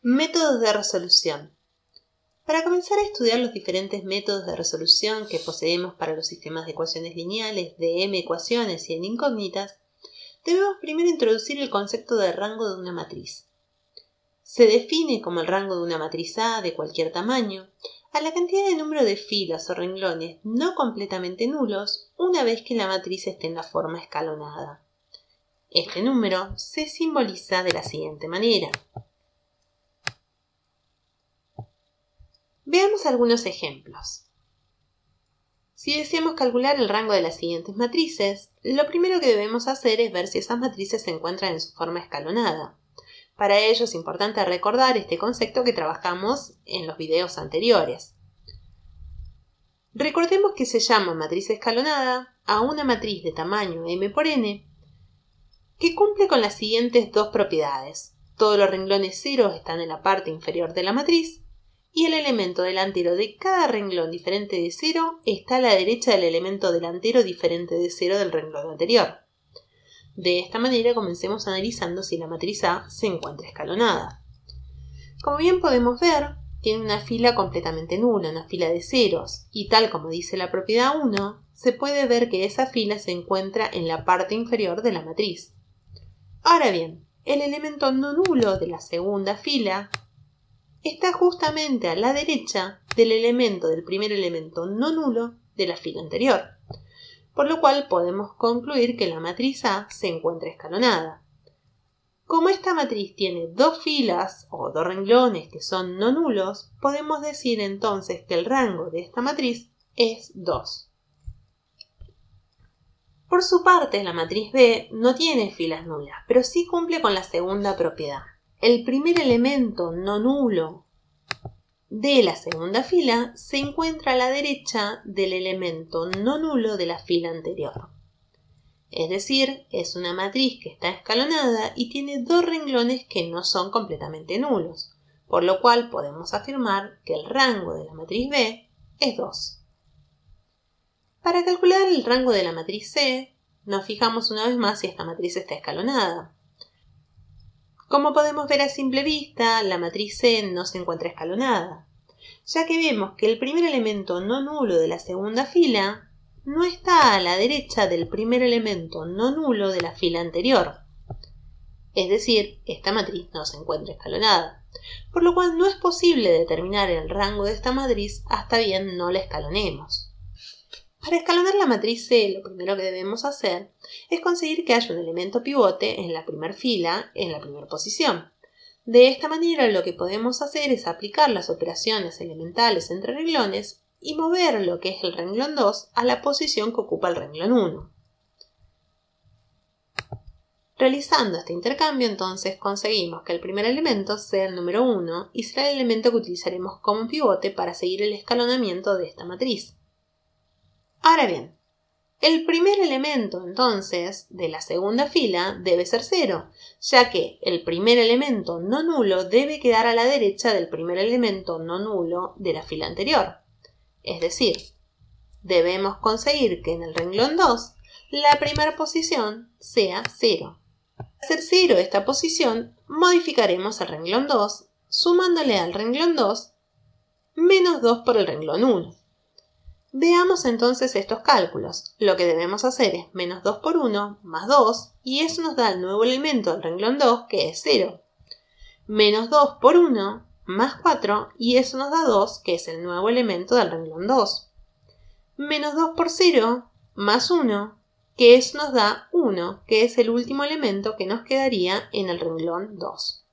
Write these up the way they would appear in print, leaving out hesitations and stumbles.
Métodos de resolución. Para comenzar a estudiar los diferentes métodos de resolución que poseemos para los sistemas de ecuaciones lineales, de m ecuaciones y en incógnitas, debemos primero introducir el concepto de rango de una matriz. Se define como el rango de una matriz A de cualquier tamaño a la cantidad de número de filas o renglones no completamente nulos una vez que la matriz esté en la forma escalonada. Este número se simboliza de la siguiente manera. Veamos algunos ejemplos. Si deseamos calcular el rango de las siguientes matrices, lo primero que debemos hacer es ver si esas matrices se encuentran en su forma escalonada. Para ello es importante recordar este concepto que trabajamos en los videos anteriores. Recordemos que se llama matriz escalonada a una matriz de tamaño m por n que cumple con las siguientes dos propiedades. Todos los renglones 0 están en la parte inferior de la matriz y el elemento delantero de cada renglón diferente de 0 está a la derecha del elemento delantero diferente de 0 del renglón anterior. De esta manera comencemos analizando si la matriz A se encuentra escalonada. Como bien podemos ver, tiene una fila completamente nula, una fila de ceros, y tal como dice la propiedad 1, se puede ver que esa fila se encuentra en la parte inferior de la matriz. Ahora bien, el elemento no nulo de la segunda fila está justamente a la derecha del elemento del primer elemento no nulo de la fila anterior, por lo cual podemos concluir que la matriz A se encuentra escalonada. Como esta matriz tiene dos filas o dos renglones que son no nulos, podemos decir entonces que el rango de esta matriz es 2. Por su parte, la matriz B no tiene filas nulas, pero sí cumple con la segunda propiedad. El primer elemento no nulo de la segunda fila se encuentra a la derecha del elemento no nulo de la fila anterior. Es decir, es una matriz que está escalonada y tiene dos renglones que no son completamente nulos, por lo cual podemos afirmar que el rango de la matriz B es 2. Para calcular el rango de la matriz C, nos fijamos una vez más si esta matriz está escalonada. Como podemos ver a simple vista, la matriz C no se encuentra escalonada, ya que vemos que el primer elemento no nulo de la segunda fila no está a la derecha del primer elemento no nulo de la fila anterior. Es decir, esta matriz no se encuentra escalonada, por lo cual no es posible determinar el rango de esta matriz hasta bien no la escalonemos. Para escalonar la matriz C, lo primero que debemos hacer es conseguir que haya un elemento pivote en la primera fila, en la primera posición. De esta manera, lo que podemos hacer es aplicar las operaciones elementales entre renglones y mover lo que es el renglón 2 a la posición que ocupa el renglón 1. Realizando este intercambio, entonces, conseguimos que el primer elemento sea el número 1 y será el elemento que utilizaremos como pivote para seguir el escalonamiento de esta matriz. Ahora bien, el primer elemento, entonces, de la segunda fila debe ser 0, ya que el primer elemento no nulo debe quedar a la derecha del primer elemento no nulo de la fila anterior. Es decir, debemos conseguir que en el renglón 2 la primera posición sea 0. Para hacer 0 esta posición, modificaremos el renglón 2 sumándole al renglón 2 menos 2 por el renglón 1. Veamos entonces estos cálculos. Lo que debemos hacer es menos 2 por 1 más 2 y eso nos da el nuevo elemento del renglón 2 que es 0. Menos 2 por 1 más 4 y eso nos da 2 que es el nuevo elemento del renglón 2. Menos 2 por 0 más 1 que eso nos da 1 que es el último elemento que nos quedaría en el renglón 2.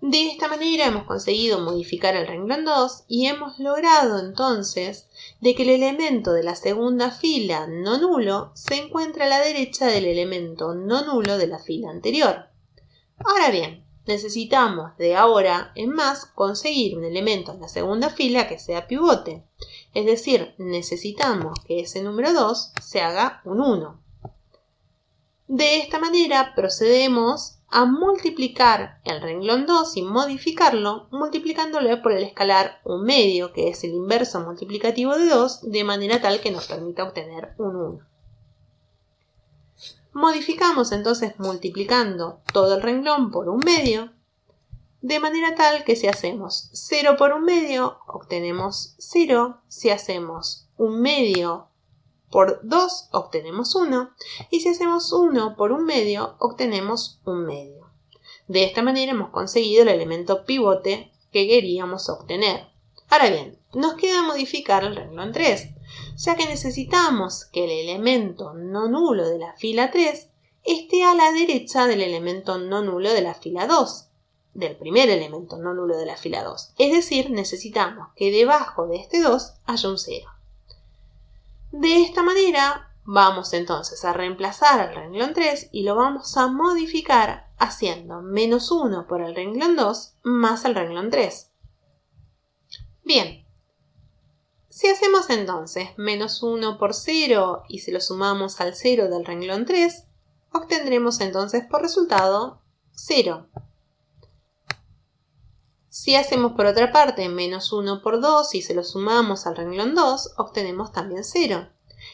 De esta manera hemos conseguido modificar el renglón 2 y hemos logrado entonces de que el elemento de la segunda fila no nulo se encuentra a la derecha del elemento no nulo de la fila anterior. Ahora bien, necesitamos de ahora en más conseguir un elemento en la segunda fila que sea pivote, es decir, necesitamos que ese número 2 se haga un 1. De esta manera procedemos a multiplicar el renglón 2 y modificarlo multiplicándolo por el escalar 1 medio, que es el inverso multiplicativo de 2, de manera tal que nos permita obtener un 1. Modificamos entonces multiplicando todo el renglón por 1/2, de manera tal que si hacemos 0 por 1/2 obtenemos 0, si hacemos 1/2 por 2 obtenemos 1 y si hacemos 1 por 1/2 obtenemos 1/2. De esta manera hemos conseguido el elemento pivote que queríamos obtener. Ahora bien, nos queda modificar el renglón 3, ya que necesitamos que el elemento no nulo de la fila 3 esté a la derecha del elemento no nulo de la fila 2, del primer elemento no nulo de la fila 2. Es decir, necesitamos que debajo de este 2 haya un 0. De esta manera vamos entonces a reemplazar al renglón 3 y lo vamos a modificar haciendo -1 por el renglón 2 más el renglón 3. Bien, si hacemos entonces -1 por 0 y se lo sumamos al 0 del renglón 3, obtendremos entonces por resultado 0. Si hacemos por otra parte -1 por 2 y se lo sumamos al renglón 2, obtenemos también 0.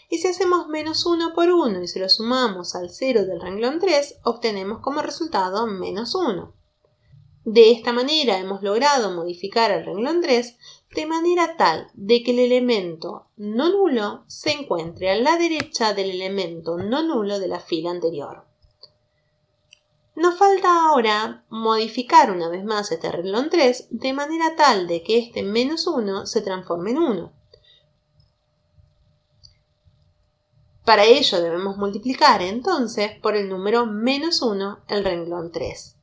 Y si hacemos -1 por 1 y se lo sumamos al 0 del renglón 3, obtenemos como resultado -1. De esta manera hemos logrado modificar el renglón 3 de manera tal de que el elemento no nulo se encuentre a la derecha del elemento no nulo de la fila anterior. Nos falta ahora modificar una vez más este renglón 3 de manera tal de que este -1 se transforme en 1. Para ello debemos multiplicar entonces por el número -1 el renglón 3.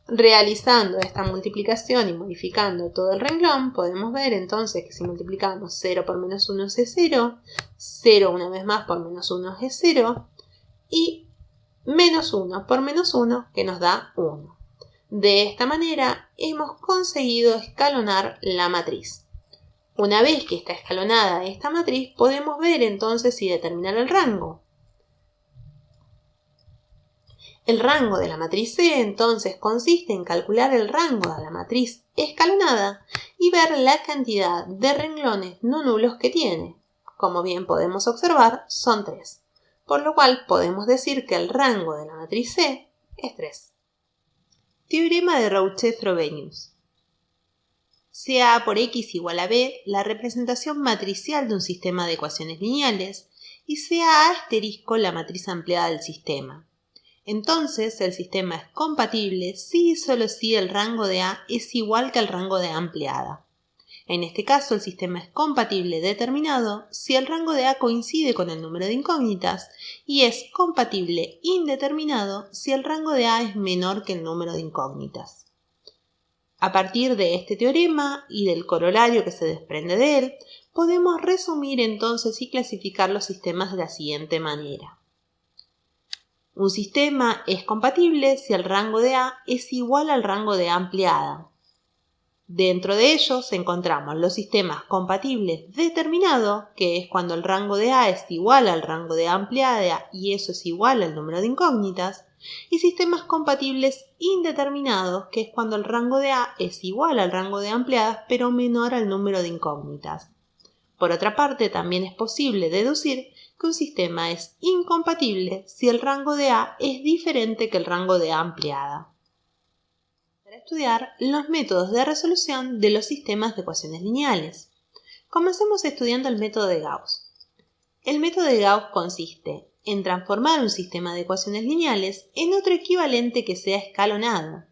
Realizando esta multiplicación y modificando todo el renglón, podemos ver entonces que si multiplicamos 0 por -1 es 0, 0 una vez más por -1 es 0, y -1 por -1 que nos da 1. De esta manera hemos conseguido escalonar la matriz. Una vez que está escalonada esta matriz, podemos ver entonces y determinar el rango. El rango de la matriz C entonces consiste en calcular el rango de la matriz escalonada y ver la cantidad de renglones no nulos que tiene. Como bien podemos observar, son 3, por lo cual podemos decir que el rango de la matriz C es 3. Teorema de Rouchet-Frobenius. Sea A por X igual a B la representación matricial de un sistema de ecuaciones lineales y sea A asterisco la matriz ampliada del sistema. Entonces el sistema es compatible si y solo si el rango de A es igual que el rango de A ampliada. En este caso el sistema es compatible determinado si el rango de A coincide con el número de incógnitas y es compatible indeterminado si el rango de A es menor que el número de incógnitas. A partir de este teorema y del corolario que se desprende de él, podemos resumir entonces y clasificar los sistemas de la siguiente manera. Un sistema es compatible si el rango de A es igual al rango de A ampliada. Dentro de ellos encontramos los sistemas compatibles determinados, que es cuando el rango de A es igual al rango de A ampliada y eso es igual al número de incógnitas, y sistemas compatibles indeterminados, que es cuando el rango de A es igual al rango de A ampliadas pero menor al número de incógnitas. Por otra parte, también es posible deducir que un sistema es incompatible si el rango de A es diferente que el rango de A ampliada. Para estudiar los métodos de resolución de los sistemas de ecuaciones lineales. Comencemos estudiando el método de Gauss. El método de Gauss consiste en transformar un sistema de ecuaciones lineales en otro equivalente que sea escalonado.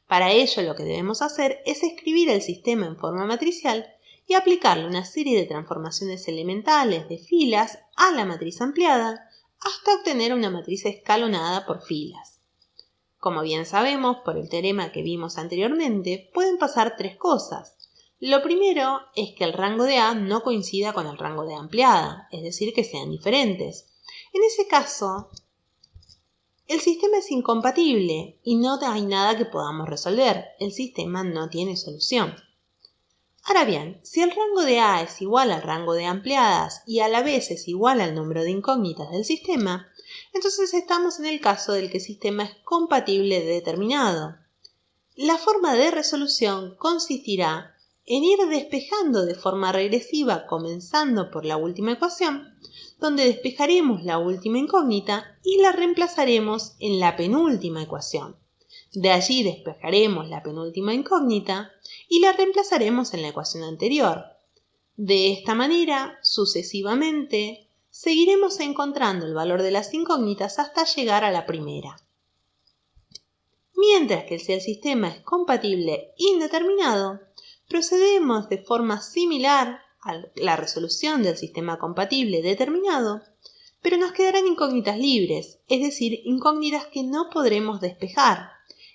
Para ello lo que debemos hacer es escribir el sistema en forma matricial y aplicarle una serie de transformaciones elementales de filas a la matriz ampliada hasta obtener una matriz escalonada por filas. Como bien sabemos por el teorema que vimos anteriormente, pueden pasar tres cosas. Lo primero es que el rango de A no coincida con el rango de A ampliada, es decir, que sean diferentes. En ese caso, el sistema es incompatible y no hay nada que podamos resolver. El sistema no tiene solución. Ahora bien, si el rango de A es igual al rango de ampliadas y a la vez es igual al número de incógnitas del sistema, entonces estamos en el caso del que el sistema es compatible determinado. La forma de resolución consistirá en ir despejando de forma regresiva, comenzando por la última ecuación, donde despejaremos la última incógnita y la reemplazaremos en la penúltima ecuación. De allí despejaremos la penúltima incógnita y la reemplazaremos en la ecuación anterior. De esta manera, sucesivamente, seguiremos encontrando el valor de las incógnitas hasta llegar a la primera. Mientras que si el sistema es compatible indeterminado, procedemos de forma similar a la resolución del sistema compatible determinado, pero nos quedarán incógnitas libres, es decir, incógnitas que no podremos despejar.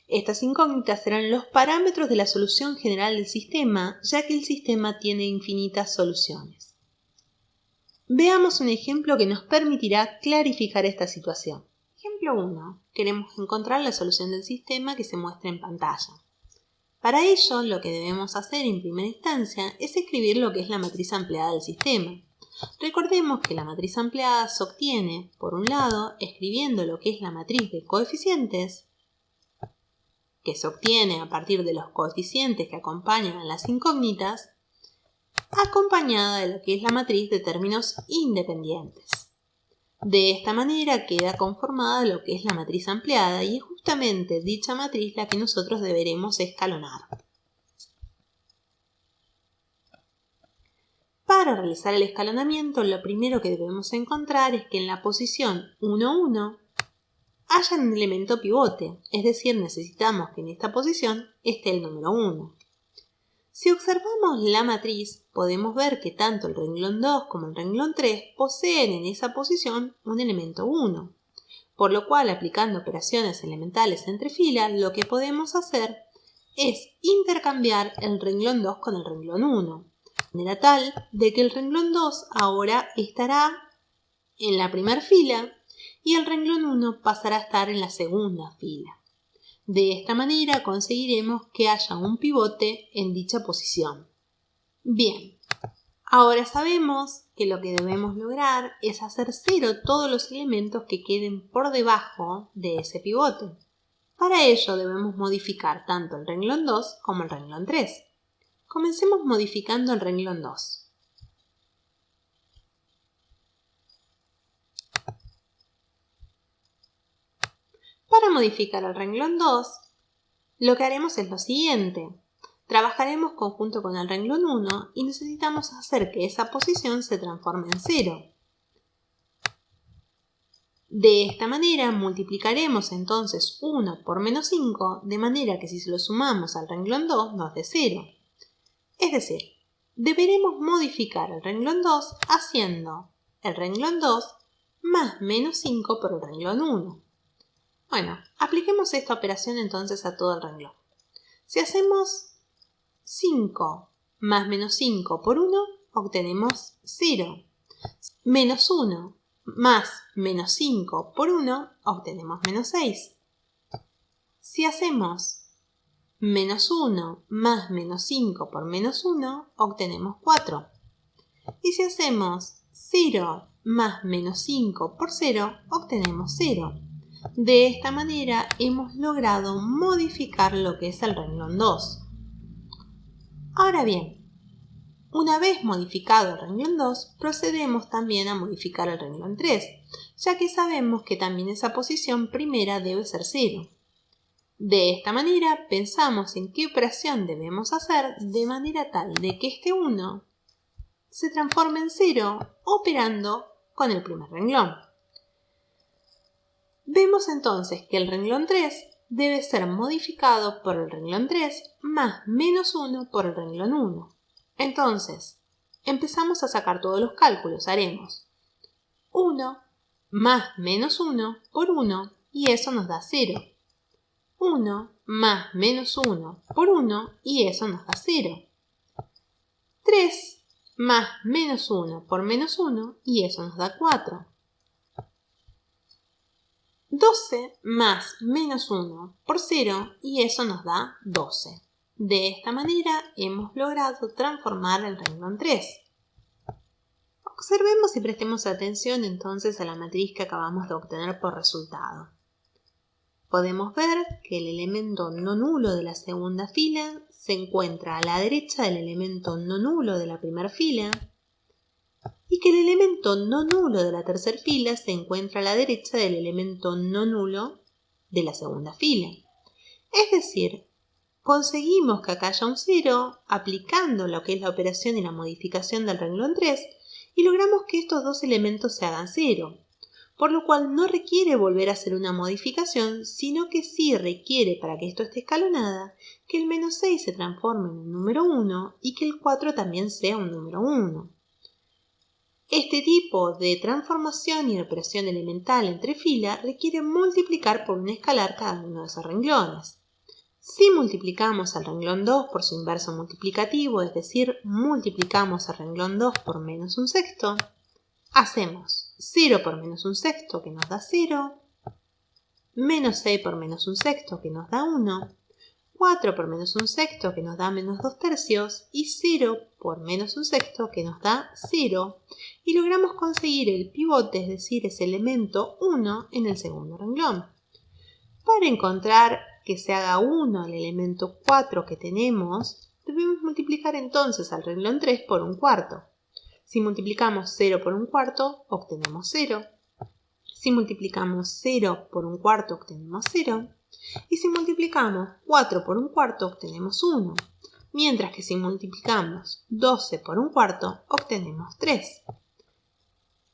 Estas incógnitas serán los parámetros de la solución general del sistema, ya que el sistema tiene infinitas soluciones. Veamos un ejemplo que nos permitirá clarificar esta situación. Ejemplo 1. Queremos encontrar la solución del sistema que se muestra en pantalla. Para ello, lo que debemos hacer en primera instancia es escribir lo que es la matriz ampliada del sistema. Recordemos que la matriz ampliada se obtiene, por un lado, escribiendo lo que es la matriz de coeficientes, que se obtiene a partir de los coeficientes que acompañan a las incógnitas, acompañada de lo que es la matriz de términos independientes. De esta manera queda conformada lo que es la matriz ampliada y es justamente dicha matriz la que nosotros deberemos escalonar. Para realizar el escalonamiento, lo primero que debemos encontrar es que en la posición 1, 1 haya un elemento pivote, es decir, necesitamos que en esta posición esté el número 1. Si observamos la matriz, podemos ver que tanto el renglón 2 como el renglón 3 poseen en esa posición un elemento 1, por lo cual aplicando operaciones elementales entre filas, lo que podemos hacer es intercambiar el renglón 2 con el renglón 1, de manera tal de que el renglón 2 ahora estará en la primera fila y el renglón 1 pasará a estar en la segunda fila. De esta manera conseguiremos que haya un pivote en dicha posición. Bien, ahora sabemos que lo que debemos lograr es hacer cero todos los elementos que queden por debajo de ese pivote. Para ello debemos modificar tanto el renglón 2 como el renglón 3. Comencemos modificando el renglón 2. Para modificar el renglón 2, lo que haremos es lo siguiente. Trabajaremos conjunto con el renglón 1 y necesitamos hacer que esa posición se transforme en 0. De esta manera multiplicaremos entonces 1 por menos 5, de manera que si se lo sumamos al renglón 2 nos dé 0. Es decir, deberemos modificar el renglón 2 haciendo el renglón 2 más menos 5 por el renglón 1. Bueno, apliquemos esta operación entonces a todo el renglón. Si hacemos 5 más menos 5 por 1, obtenemos 0. Menos 1 más menos 5 por 1, obtenemos menos 6. Si hacemos menos 1 más menos 5 por menos 1, obtenemos 4. Y si hacemos 0 más menos 5 por 0, obtenemos 0. De esta manera hemos logrado modificar lo que es el renglón 2. Ahora bien, una vez modificado el renglón 2, procedemos también a modificar el renglón 3, ya que sabemos que también esa posición primera debe ser 0. De esta manera pensamos en qué operación debemos hacer de manera tal de que este 1 se transforme en 0 operando con el primer renglón. Vemos entonces que el renglón 3 debe ser modificado por el renglón 3 más menos 1 por el renglón 1. Entonces, empezamos a sacar todos los cálculos. Haremos 1 más menos 1 por 1 y eso nos da 0. 1 más menos 1 por 1 y eso nos da 0. 3 más menos 1 por menos 1 y eso nos da 4. 12 más menos 1 por 0 y eso nos da 12. De esta manera hemos logrado transformar el renglón 3. Observemos y prestemos atención entonces a la matriz que acabamos de obtener por resultado. podemos ver que el elemento no nulo de la segunda fila se encuentra a la derecha del elemento no nulo de la primera fila y que el elemento no nulo de la tercera fila se encuentra a la derecha del elemento no nulo de la segunda fila. Es decir, conseguimos que acá haya un 0 aplicando lo que es la operación y la modificación del renglón 3 y logramos que estos dos elementos se hagan 0. Por lo cual no requiere volver a hacer una modificación, sino que sí requiere, para que esto esté escalonada, que el menos 6 se transforme en un número 1 y que el 4 también sea un número 1. Este tipo de transformación y operación elemental entre filas requiere multiplicar por un escalar cada uno de esos renglones. Si multiplicamos al renglón 2 por su inverso multiplicativo, es decir, multiplicamos al renglón 2 por menos un sexto, hacemos 0 por menos un sexto que nos da 0, menos 6 por menos un sexto que nos da 1, 4 por menos un sexto que nos da menos 2 tercios y 0 por menos un sexto que nos da 0 y logramos conseguir el pivote, es decir, ese elemento 1 en el segundo renglón. Para encontrar que se haga 1 el elemento 4 que tenemos, debemos multiplicar entonces al renglón 3 por un cuarto. Si multiplicamos 0 por un cuarto, obtenemos 0. Si multiplicamos 0 por un cuarto, obtenemos 0. Y si multiplicamos 4 por un cuarto, obtenemos 1. Mientras que si multiplicamos 12 por un cuarto, obtenemos 3.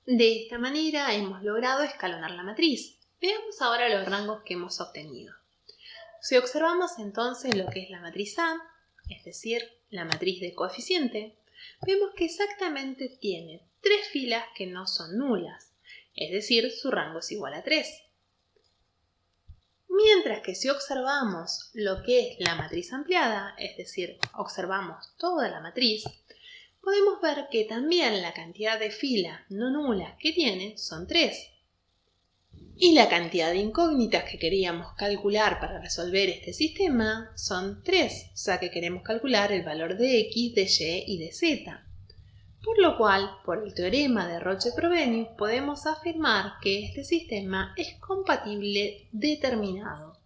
De esta manera hemos logrado escalonar la matriz. Veamos ahora los rangos que hemos obtenido. Si observamos entonces lo que es la matriz A, es decir, la matriz de coeficiente, vemos que exactamente tiene 3 filas que no son nulas, es decir, su rango es igual a 3. Mientras que si observamos lo que es la matriz ampliada, es decir, observamos toda la matriz, podemos ver que también la cantidad de filas no nulas que tiene son 3. Y la cantidad de incógnitas que queríamos calcular para resolver este sistema son 3, o sea que queremos calcular el valor de x, de y y de z. Por lo cual, por el teorema de Roche-Frobenius, podemos afirmar que este sistema es compatible determinado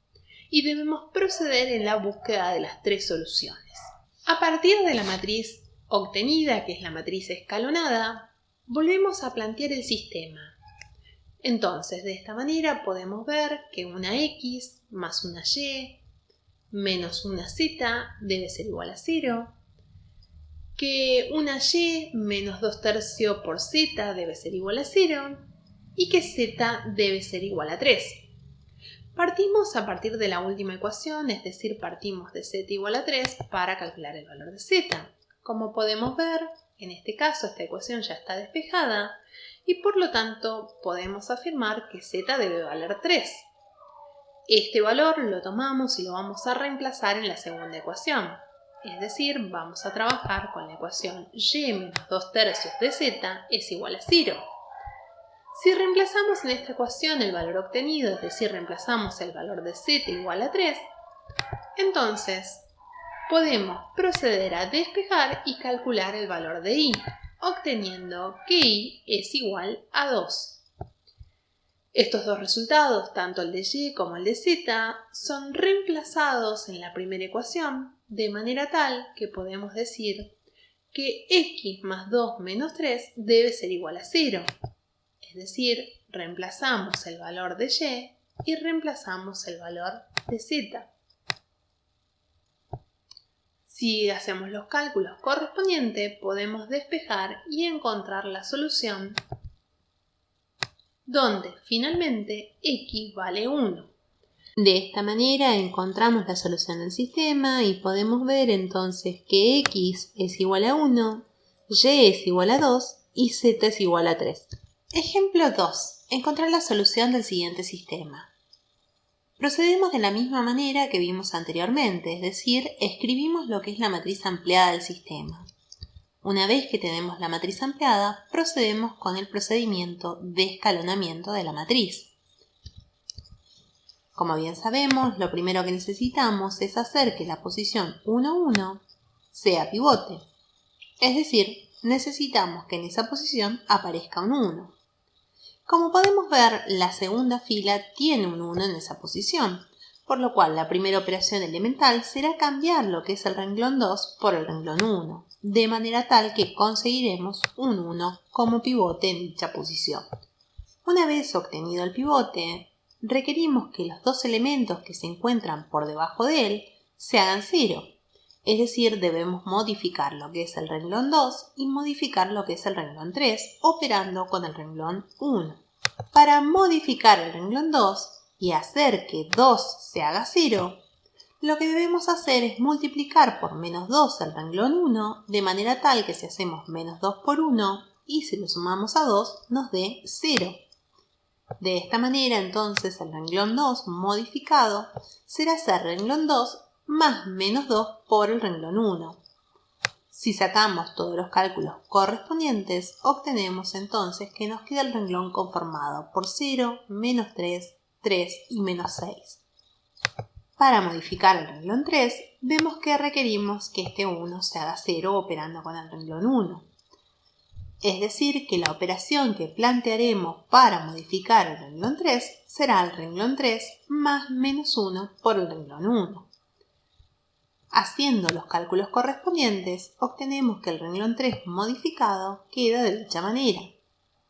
y debemos proceder en la búsqueda de las 3 soluciones. A partir de la matriz obtenida, que es la matriz escalonada, volvemos a plantear el sistema. Entonces, de esta manera podemos ver que una x más una y menos una z debe ser igual a 0, que una y menos 2 tercios por z debe ser igual a 0 y que z debe ser igual a 3. Partimos a partir de la última ecuación, es decir, partimos de z igual a 3 para calcular el valor de z. Como podemos ver, en este caso esta ecuación ya está despejada y por lo tanto podemos afirmar que z debe valer 3. Este valor lo tomamos y lo vamos a reemplazar en la segunda ecuación. Es decir, vamos a trabajar con la ecuación y menos 2 tercios de z es igual a 0. Si reemplazamos en esta ecuación el valor obtenido, es decir, reemplazamos el valor de z igual a 3, entonces podemos proceder a despejar y calcular el valor de y, obteniendo que y es igual a 2. Estos dos resultados, tanto el de y como el de z, son reemplazados en la primera ecuación, de manera tal que podemos decir que x más 2 menos 3 debe ser igual a 0. Es decir, reemplazamos el valor de y reemplazamos el valor de z. Si hacemos los cálculos correspondientes, podemos despejar y encontrar la solución donde finalmente x vale 1. De esta manera encontramos la solución del sistema y podemos ver entonces que x es igual a 1, y es igual a 2 y z es igual a 3. Ejemplo 2. Encontrar la solución del siguiente sistema. Procedemos de la misma manera que vimos anteriormente, es decir, escribimos lo que es la matriz ampliada del sistema. Una vez que tenemos la matriz ampliada, procedemos con el procedimiento de escalonamiento de la matriz. Como bien sabemos, lo primero que necesitamos es hacer que la posición 1, 1 sea pivote. Es decir, necesitamos que en esa posición aparezca un 1. Como podemos ver, la segunda fila tiene un 1 en esa posición. por lo cual la primera operación elemental será cambiar lo que es el renglón 2 por el renglón 1, de manera tal que conseguiremos un 1 como pivote en dicha posición. Una vez obtenido el pivote, requerimos que los dos elementos que se encuentran por debajo de él se hagan 0, es decir, debemos modificar lo que es el renglón 2 y modificar lo que es el renglón 3 operando con el renglón 1. Para modificar el renglón 2 y hacer que 2 se haga 0, lo que debemos hacer es multiplicar por menos 2 el renglón 1, de manera tal que si hacemos menos 2 por 1 y si lo sumamos a 2 nos dé 0. De esta manera entonces el renglón 2 modificado será ser renglón 2 más menos 2 por el renglón 1. Si sacamos todos los cálculos correspondientes, obtenemos entonces que nos queda el renglón conformado por 0, menos 3, 3 y menos 6. Para modificar el renglón 3, vemos que requerimos que este 1 se haga 0 operando con el renglón 1. Es decir, que la operación que plantearemos para modificar el renglón 3 será el renglón 3 más menos 1 por el renglón 1. Haciendo los cálculos correspondientes, obtenemos que el renglón 3 modificado queda de dicha manera.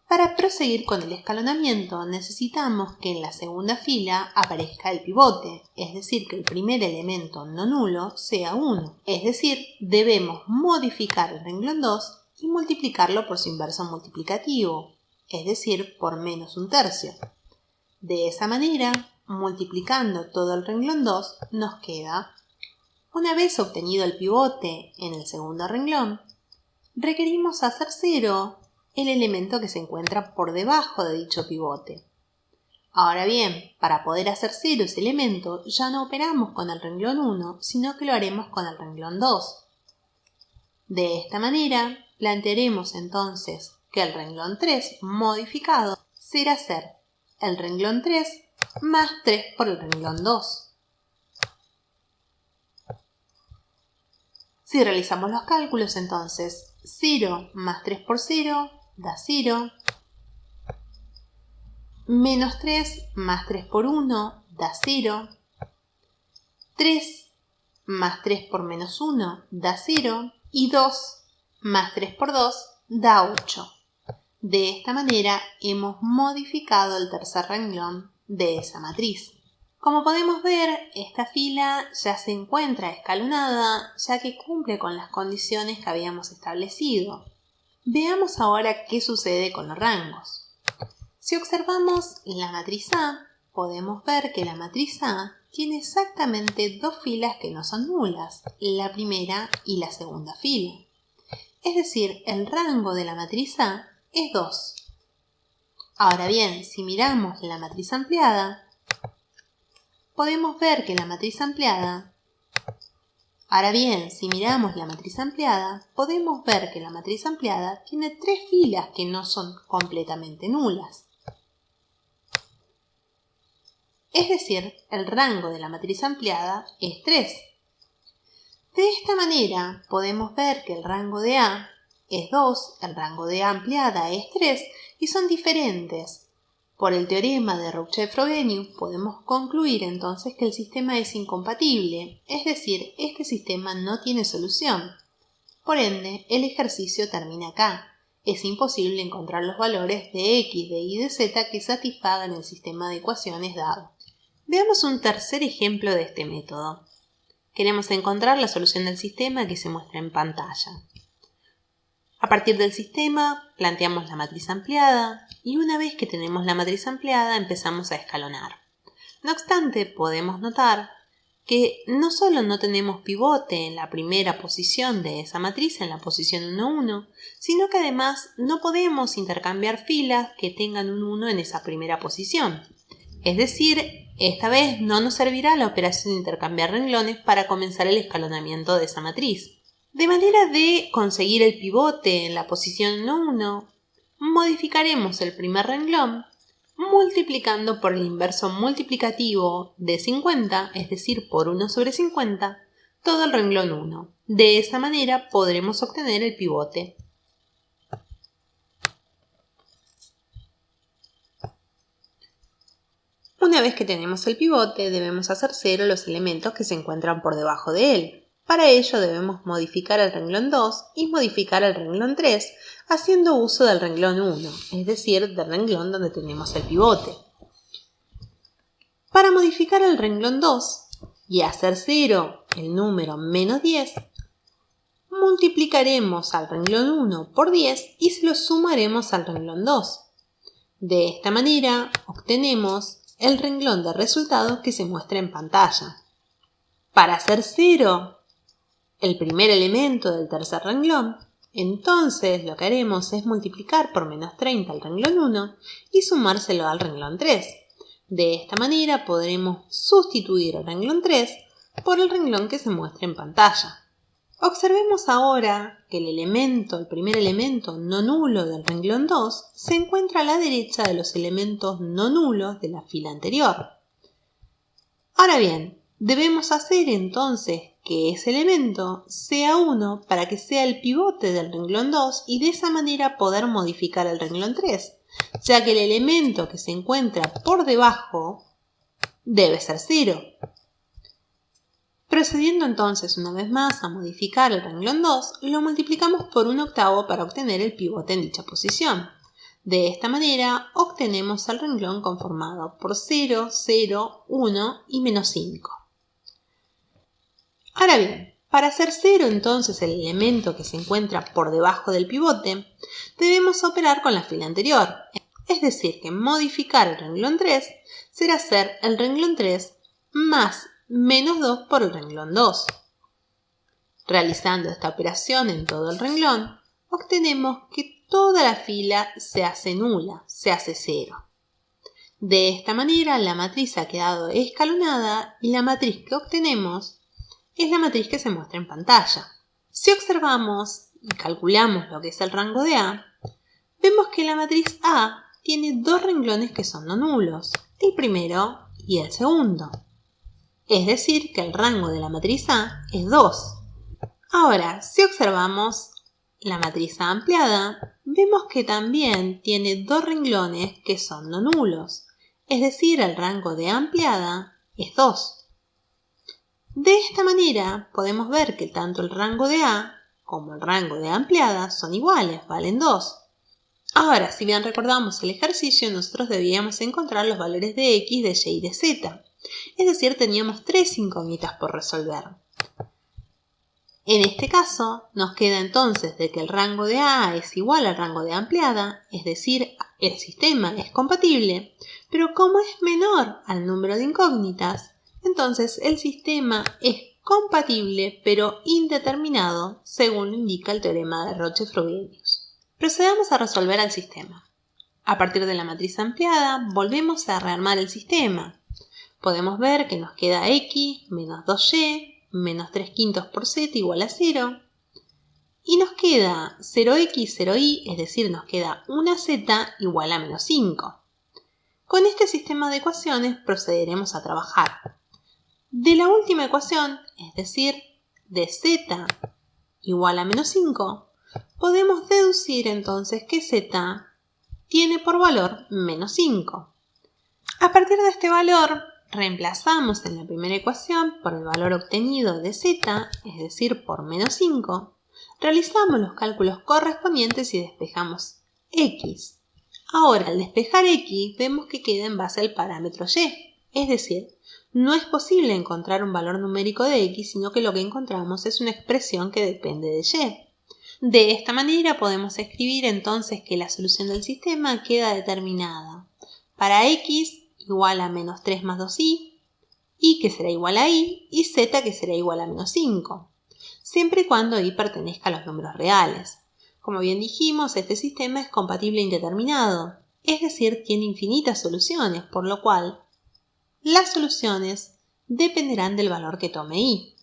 Para proseguir con el escalonamiento necesitamos que en la segunda fila aparezca el pivote, es decir, que el primer elemento no nulo sea 1. Es decir, debemos modificar el renglón 2 y multiplicarlo por su inverso multiplicativo, es decir, por menos 1/3. De esa manera, multiplicando todo el renglón 2, nos queda. Una vez obtenido el pivote en el segundo renglón, requerimos hacer 0 el elemento que se encuentra por debajo de dicho pivote. Ahora bien, para poder hacer 0 ese elemento, ya no operamos con el renglón 1, sino que lo haremos con el renglón 2. De esta manera, plantearemos entonces que el renglón 3 modificado será ser el renglón 3 más 3 por el renglón 2. Si realizamos los cálculos, entonces 0 más 3 por 0 da 0, menos 3 más 3 por 1 da 0, 3 más 3 por menos 1 da 0 y 2 más 3 por 2 da 8. De esta manera hemos modificado el tercer renglón de esa matriz. Como podemos ver, esta fila ya se encuentra escalonada, ya que cumple con las condiciones que habíamos establecido. Veamos ahora qué sucede con los rangos. Si observamos la matriz A, podemos ver que la matriz A tiene exactamente dos filas que no son nulas, la primera y la segunda fila. Es decir, el rango de la matriz A es 2. Ahora bien, si miramos la matriz ampliada, podemos ver que la matriz ampliada, podemos ver que la matriz ampliada tiene 3 filas que no son completamente nulas. Es decir, el rango de la matriz ampliada es 3. De esta manera podemos ver que el rango de A es 2, el rango de A ampliada es 3 y son diferentes. Por el teorema de Rouchet-Frobenius podemos concluir entonces que el sistema es incompatible, es decir, este sistema no tiene solución. Por ende, el ejercicio termina acá. Es imposible encontrar los valores de x, de y, de z que satisfagan el sistema de ecuaciones dado. Veamos un tercer ejemplo de este método. Queremos encontrar la solución del sistema que se muestra en pantalla. A partir del sistema, planteamos la matriz ampliada y una vez que tenemos la matriz ampliada empezamos a escalonar. No obstante, podemos notar que no solo no tenemos pivote en la primera posición de esa matriz, en la posición 1, 1, sino que además no podemos intercambiar filas que tengan un 1 en esa primera posición. Es decir, esta vez no nos servirá la operación de intercambiar renglones para comenzar el escalonamiento de esa matriz. De manera de conseguir el pivote en la posición 1, 1, modificaremos el primer renglón multiplicando por el inverso multiplicativo de 50, es decir, por 1 sobre 50, todo el renglón 1. De esa manera podremos obtener el pivote. Una vez que tenemos el pivote, debemos hacer 0 los elementos que se encuentran por debajo de él. Para ello debemos modificar el renglón 2 y modificar el renglón 3, haciendo uso del renglón 1, es decir, del renglón donde tenemos el pivote. Para modificar el renglón 2 y hacer 0 el número menos 10, multiplicaremos al renglón 1 por 10 y se lo sumaremos al renglón 2. De esta manera obtenemos el renglón de resultados que se muestra en pantalla. Para hacer 0 el primer elemento del tercer renglón, entonces lo que haremos es multiplicar por menos 30 el renglón 1 y sumárselo al renglón 3. De esta manera podremos sustituir el renglón 3 por el renglón que se muestra en pantalla. Observemos ahora que el primer elemento no nulo del renglón 2 se encuentra a la derecha de los elementos no nulos de la fila anterior. Ahora bien, debemos hacer entonces que ese elemento sea 1 para que sea el pivote del renglón 2 y de esa manera poder modificar el renglón 3, ya que el elemento que se encuentra por debajo debe ser 0. Procediendo entonces una vez más a modificar el renglón 2, lo multiplicamos por 1/8 para obtener el pivote en dicha posición. De esta manera obtenemos el renglón conformado por 0, 0, 1 y menos 5. Ahora bien, para hacer 0 entonces el elemento que se encuentra por debajo del pivote, debemos operar con la fila anterior. Es decir, que modificar el renglón 3 será hacer el renglón 3 más menos 2 por el renglón 2. Realizando esta operación en todo el renglón, obtenemos que toda la fila se hace nula, se hace 0. De esta manera la matriz ha quedado escalonada y la matriz que obtenemos es la matriz que se muestra en pantalla. Si observamos y calculamos lo que es el rango de A, vemos que la matriz A tiene dos renglones que son no nulos, el primero y el segundo. Es decir, que el rango de la matriz A es 2. Ahora, si observamos la matriz A ampliada, vemos que también tiene dos renglones que son no nulos. Es decir, el rango de A ampliada es 2. De esta manera podemos ver que tanto el rango de A como el rango de A ampliada son iguales, valen 2. Ahora, si bien recordamos el ejercicio, nosotros debíamos encontrar los valores de X, de Y y de Z. Es decir, teníamos 3 incógnitas por resolver. En este caso, nos queda entonces de que el rango de A es igual al rango de A ampliada, es decir, el sistema es compatible, pero como es menor al número de incógnitas, entonces el sistema es compatible pero indeterminado, según lo indica el teorema de Roche-Frobenius. Procedamos a resolver el sistema. A partir de la matriz ampliada, volvemos a rearmar el sistema. Podemos ver que nos queda X menos 2Y menos 3/5 por Z igual a 0. Y nos queda 0X, 0Y, es decir, nos queda una Z igual a menos 5. Con este sistema de ecuaciones procederemos a trabajar. De la última ecuación, es decir, de Z igual a menos 5, podemos deducir entonces que Z tiene por valor menos 5. A partir de este valor, reemplazamos en la primera ecuación por el valor obtenido de Z, es decir, por menos 5, realizamos los cálculos correspondientes y despejamos X. Ahora, al despejar X, vemos que queda en base al parámetro Y, es decir, no es posible encontrar un valor numérico de X, sino que lo que encontramos es una expresión que depende de Y. De esta manera podemos escribir entonces que la solución del sistema queda determinada para X igual a menos 3 más 2y, y que será igual a y z que será igual a menos 5, siempre y cuando y pertenezca a los números reales. Como bien dijimos, este sistema es compatible e indeterminado, es decir, tiene infinitas soluciones, por lo cual las soluciones dependerán del valor que tome y.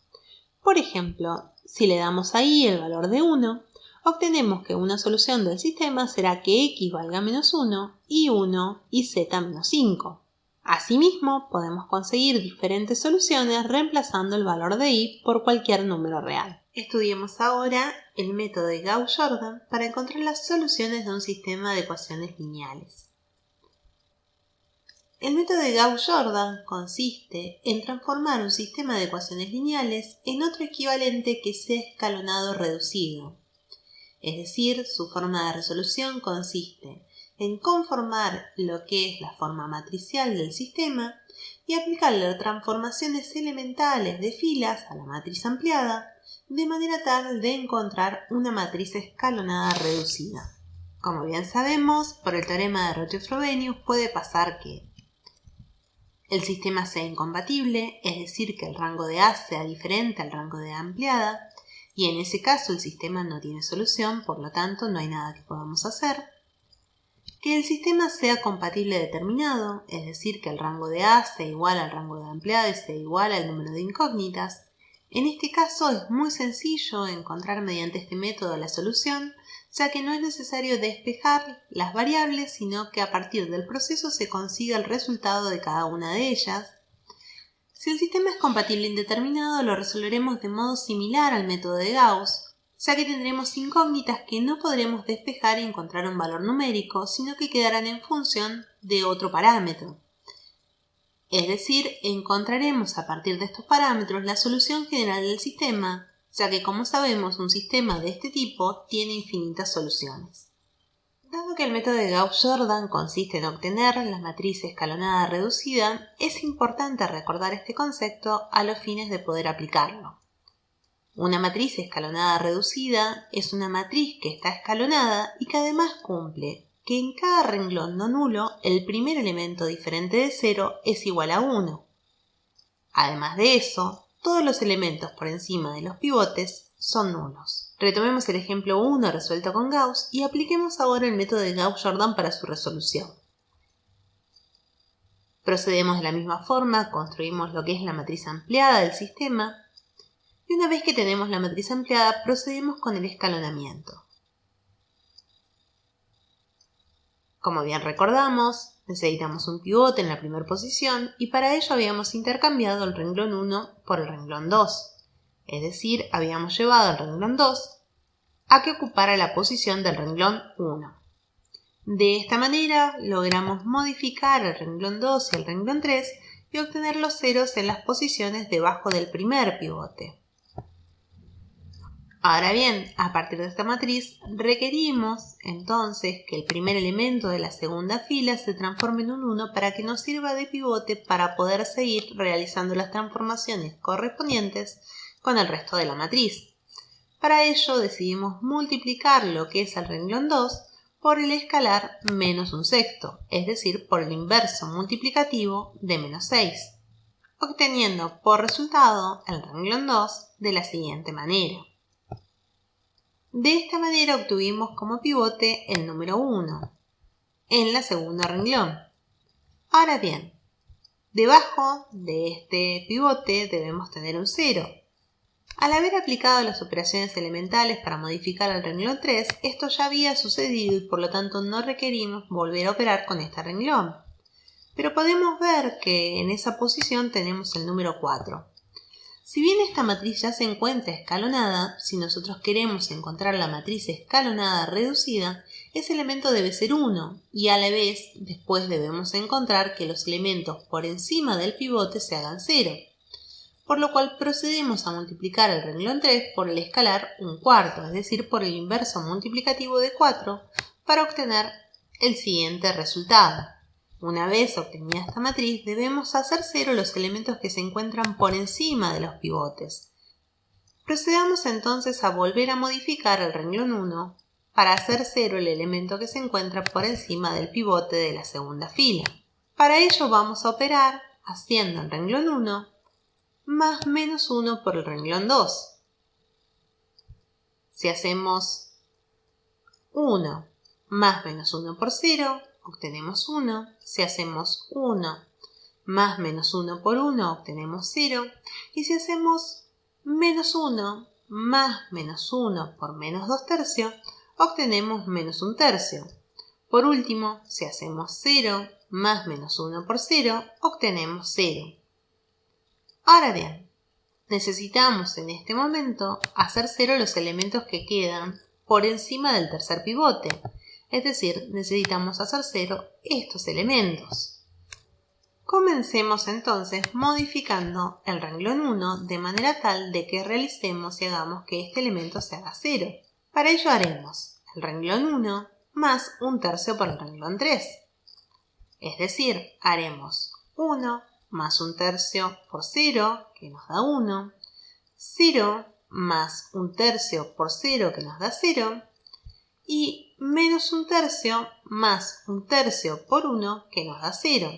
Por ejemplo, si le damos a y el valor de 1, obtenemos que una solución del sistema será que x valga menos 1, y 1 y z menos 5. Asimismo, podemos conseguir diferentes soluciones reemplazando el valor de y por cualquier número real. Estudiemos ahora el método de Gauss-Jordan para encontrar las soluciones de un sistema de ecuaciones lineales. El método de Gauss-Jordan consiste en transformar un sistema de ecuaciones lineales en otro equivalente que sea escalonado reducido. Es decir, su forma de resolución consiste en conformar lo que es la forma matricial del sistema y aplicarle transformaciones elementales de filas a la matriz ampliada, de manera tal de encontrar una matriz escalonada reducida. Como bien sabemos, por el teorema de Roche-Frobenius puede pasar que el sistema sea incompatible, es decir, que el rango de A sea diferente al rango de A ampliada, y en ese caso el sistema no tiene solución, por lo tanto no hay nada que podamos hacer. Que el sistema sea compatible determinado, es decir, que el rango de A sea igual al rango de ampliada y sea igual al número de incógnitas. En este caso es muy sencillo encontrar mediante este método la solución, ya que no es necesario despejar las variables, sino que a partir del proceso se consigue el resultado de cada una de ellas. Si el sistema es compatible indeterminado, lo resolveremos de modo similar al método de Gauss, ya que tendremos incógnitas que no podremos despejar y encontrar un valor numérico, sino que quedarán en función de otro parámetro. Es decir, encontraremos a partir de estos parámetros la solución general del sistema, ya que como sabemos un sistema de este tipo tiene infinitas soluciones. Dado que el método de Gauss-Jordan consiste en obtener la matriz escalonada reducida, es importante recordar este concepto a los fines de poder aplicarlo. Una matriz escalonada reducida es una matriz que está escalonada y que además cumple que en cada renglón no nulo el primer elemento diferente de 0 es igual a 1. Además de eso, todos los elementos por encima de los pivotes son nulos. Retomemos el ejemplo 1 resuelto con Gauss y apliquemos ahora el método de Gauss-Jordan para su resolución. Procedemos de la misma forma, construimos lo que es la matriz ampliada del sistema y una vez que tenemos la matriz ampliada procedemos con el escalonamiento. Como bien recordamos, necesitamos un pivote en la primera posición y para ello habíamos intercambiado el renglón 1 por el renglón 2. Es decir, habíamos llevado al renglón 2 a que ocupara la posición del renglón 1. De esta manera logramos modificar el renglón 2 y el renglón 3 y obtener los ceros en las posiciones debajo del primer pivote. Ahora bien, a partir de esta matriz requerimos entonces que el primer elemento de la segunda fila se transforme en un 1 para que nos sirva de pivote para poder seguir realizando las transformaciones correspondientes con el resto de la matriz. Para ello decidimos multiplicar lo que es el renglón 2 por el escalar menos un sexto, es decir, por el inverso multiplicativo de menos 6, obteniendo por resultado el renglón 2 de la siguiente manera. De esta manera obtuvimos como pivote el número 1 en la segunda renglón. Ahora bien, debajo de este pivote debemos tener un 0. Al haber aplicado las operaciones elementales para modificar el renglón 3, esto ya había sucedido y por lo tanto no requerimos volver a operar con este renglón. Pero podemos ver que en esa posición tenemos el número 4. Si bien esta matriz ya se encuentra escalonada, si nosotros queremos encontrar la matriz escalonada reducida, ese elemento debe ser 1 y a la vez después debemos encontrar que los elementos por encima del pivote se hagan 0, por lo cual procedemos a multiplicar el renglón 3 por el escalar un cuarto, es decir, por el inverso multiplicativo de 4 para obtener el siguiente resultado. Una vez obtenida esta matriz, debemos hacer 0 los elementos que se encuentran por encima de los pivotes. Procedamos entonces a volver a modificar el renglón 1 para hacer 0 el elemento que se encuentra por encima del pivote de la segunda fila. Para ello vamos a operar haciendo el renglón 1 más menos 1 por el renglón 2. Si hacemos 1 más menos 1 por 0, obtenemos 1. Si hacemos 1 más menos 1 por 1, obtenemos 0. Y si hacemos menos 1 más menos 1 por menos 2 tercios, obtenemos menos 1 tercio. Por último, si hacemos 0 más menos 1 por 0, obtenemos 0. Ahora bien, necesitamos en este momento hacer 0 los elementos que quedan por encima del tercer pivote. Es decir, necesitamos hacer 0 estos elementos. Comencemos entonces modificando el renglón 1 de manera tal de que realicemos y hagamos que este elemento se haga 0. Para ello haremos el renglón 1 más 1/3 por el renglón 3. Es decir, haremos 1 más 1/3 por 0, que nos da 1, 0 más 1/3 por 0, que nos da 0, y menos 1/3 más 1/3 por 1, que nos da 0.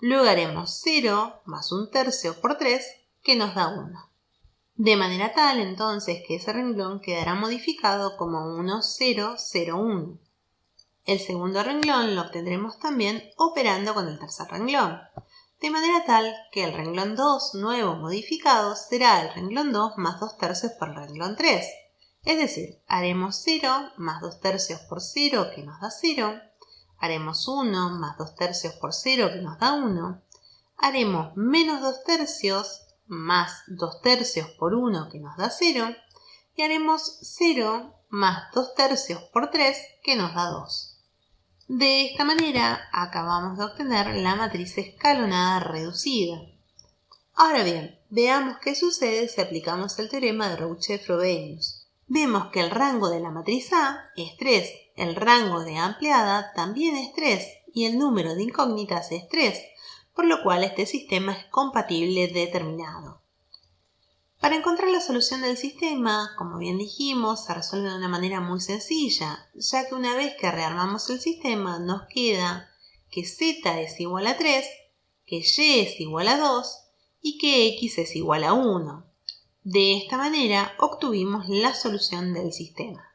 Luego haremos 0 más 1/3 por 3, que nos da 1. De manera tal entonces que ese renglón quedará modificado como 1, 0, 0, 1. El segundo renglón lo obtendremos también operando con el tercer renglón, de manera tal que el renglón 2 nuevo modificado será el renglón 2 más 2/3 por el renglón 3. Es decir, haremos 0 más 2/3 por 0, que nos da 0. Haremos 1 más 2/3 por 0, que nos da 1. Haremos menos 2/3 más 2/3 por 1, que nos da 0. Y haremos 0 más 2/3 por 3, que nos da 2. De esta manera acabamos de obtener la matriz escalonada reducida. Ahora bien, veamos qué sucede si aplicamos el teorema de Rouchet-Frobenius. Vemos que el rango de la matriz A es 3, el rango de ampliada también es 3 y el número de incógnitas es 3, por lo cual este sistema es compatible determinado. Para encontrar la solución del sistema, como bien dijimos, se resuelve de una manera muy sencilla, ya que una vez que rearmamos el sistema nos queda que z es igual a 3, que y es igual a 2 y que x es igual a 1. De esta manera obtuvimos la solución del sistema.